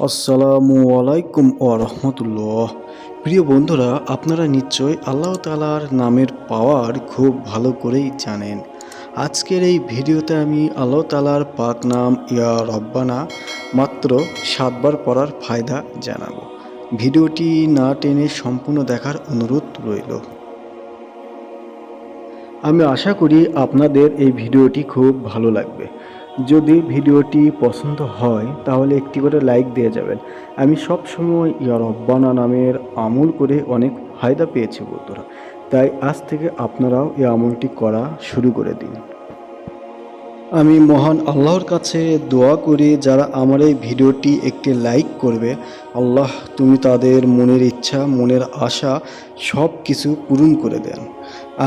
আসসালামু আলাইকুম ওয়া রাহমাতুল্লাহ। প্রিয় বন্ধুরা, আপনারা নিশ্চয়ই আল্লাহ তাআলার নামের পাওয়ার খুব ভালো করেই জানেন। আজকের এই ভিডিওতে আমি আল্লাহ তাআলার পাক নাম ইয়া রব্বানা মাত্র 7 বার পড়ার ফায়দা জানাবো। ভিডিওটি না টেনে সম্পূর্ণ দেখার অনুরোধ রইল। আমি আশা করি আপনাদের এই ভিডিওটি খুব ভালো লাগবে। যদি ভিডিওটি পছন্দ হয় তাহলে একটি করে লাইক দিয়ে যাবেন। আমি সব সময় ইয়া রব্বানা নামের আমল করে অনেক ফায়দা পেয়েছি বন্ধুরা, তাই আজ থেকে আপনারাও এই আমলটি করা শুরু করে দিন। আমি মহান আল্লাহর কাছে দোয়া করি যারা আমার এই ভিডিওটি একটি লাইক করবে, আল্লাহ তুমি তাদের মনের ইচ্ছা মনের আশা সব কিছু পূরণ করে দেন।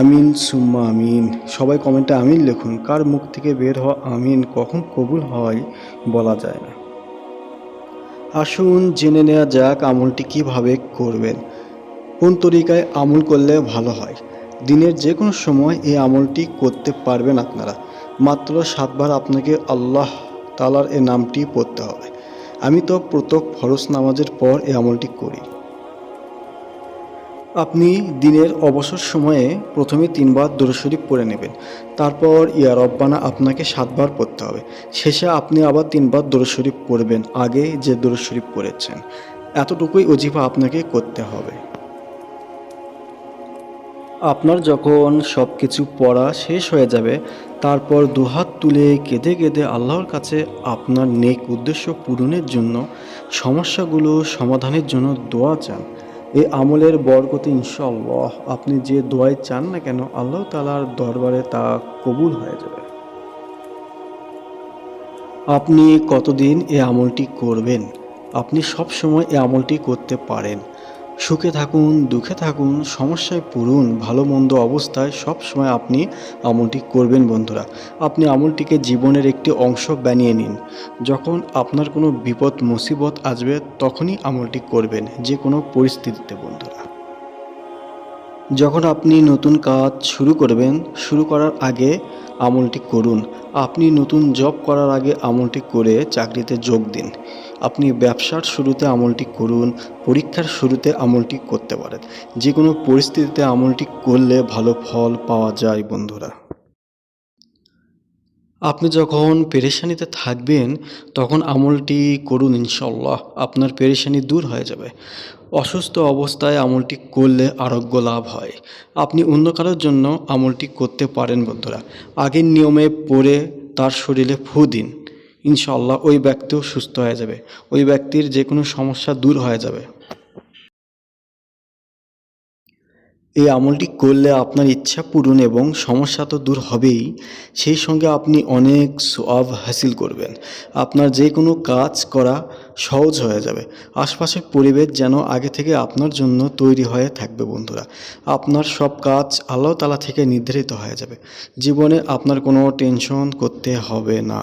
আমিন সুম্মা আমিন। সবাই কমেন্টে আমিন লিখুন। কার মুখ থেকে বের হওয়া আমিন কখন কবুল হয় বলা যায় না। আসুন জেনে নেওয়া যাক আমলটি কিভাবে করবেন, কোন তরিকায় আমল করলে ভালো হয়। দিনের যে কোনো সময় এই আমলটি করতে পারবেন আপনারা। মাত্র 7 বার আপনাকে আল্লাহ তাআলার এই নামটি পড়তে হবে। আমি তো প্রত্যেক ফরজ নামাজের পর এই আমলটি করি। আপনি দিনের অবসর সময়ে প্রথমে 3 বার দরুদ শরীফ পড়ে নেবেন। তারপর ইয়া রব্বানা আপনাকে 7 বার পড়তে হবে। শেষে আপনি আবার 3 বার দরুদ শরীফ পড়বেন, আগে যে দরুদ শরীফ পড়েছেন। এতটুকুই ওজিফা আপনাকে করতে হবে। আপনার যখন সব কিছু পড়া শেষ হয়ে যাবে, তারপর দুহাত তুলে কেঁদে কেঁদে আল্লাহর কাছে আপনার নেক উদ্দেশ্য পূরণের জন্য, সমস্যাগুলো সমাধানের জন্য দোয়া চান। এই আমলের বরকতে ইনশাআল্লাহ আপনি যে দোয়াই চান না কেন আল্লাহ তাআলার দরবারে তা কবুল হয়ে যাবে। আপনি কতদিন এই আমলটি করবেন? আপনি সব সময় এই আমলটি করতে পারেন। সুখে থাকুন, দুঃখে থাকুন, সমস্যায় পড়ুন, ভালো মন্দ অবস্থায় সব সময় আপনি আমলটি করবেন বন্ধুরা। আপনি আমলটিকে জীবনের একটি অংশ বানিয়ে নিন। যখন আপনার কোনো বিপদ মুসিবত আসবে তখনই আমলটি করবেন, যে কোনো পরিস্থিতিতে বন্ধুরা। যখন আপনি নতুন কাজ শুরু করবেন, শুরু করার আগে আমলটি করুন। আপনি নতুন জব করার আগে আমলটি করে চাকরিতে যোগ দিন। আপনি ব্যবসার শুরুতে আমলটি করুন, পরীক্ষার শুরুতে আমলটি করতে পারেন। যে কোনো পরিস্থিতিতে আমলটি করলে ভালো ফল পাওয়া যায় বন্ধুরা। আপনি যখন পেরেশানিতে থাকবেন তখন আমলটি করুন, ইনশাআল্লাহ আপনার পেরেশানি দূর হয়ে যাবে। অসুস্থ অবস্থায় আমলটি করলে আরোগ্য লাভ হয়। আপনি অন্য কারোর জন্য আমলটি করতে পারেন বন্ধুরা। আগের নিয়মে পড়ে তার শরীরে ফু দিন, ইনশাআল্লাহ ওই ব্যক্তিও সুস্থ হয়ে যাবে। ওই ব্যক্তির যে কোনো সমস্যা দূর হয়ে যাবে। এই আমলটি করলে আপনার ইচ্ছা পূরণ এবং সমস্যা তো দূর হবেই, সেই সঙ্গে আপনি অনেক সওয়াব হাসিল করবেন। আপনার যে কোনো কাজ করা সহজ হয়ে যাবে। আশপাশের পরিবেশ যেন আগে থেকে আপনার জন্য তৈরি হয়ে থাকবে বন্ধুরা। আপনার সব কাজ আল্লাহ তাআলা থেকে নির্ধারিত হয়ে যাবে। জীবনে আপনার কোনো টেনশন করতে হবে না।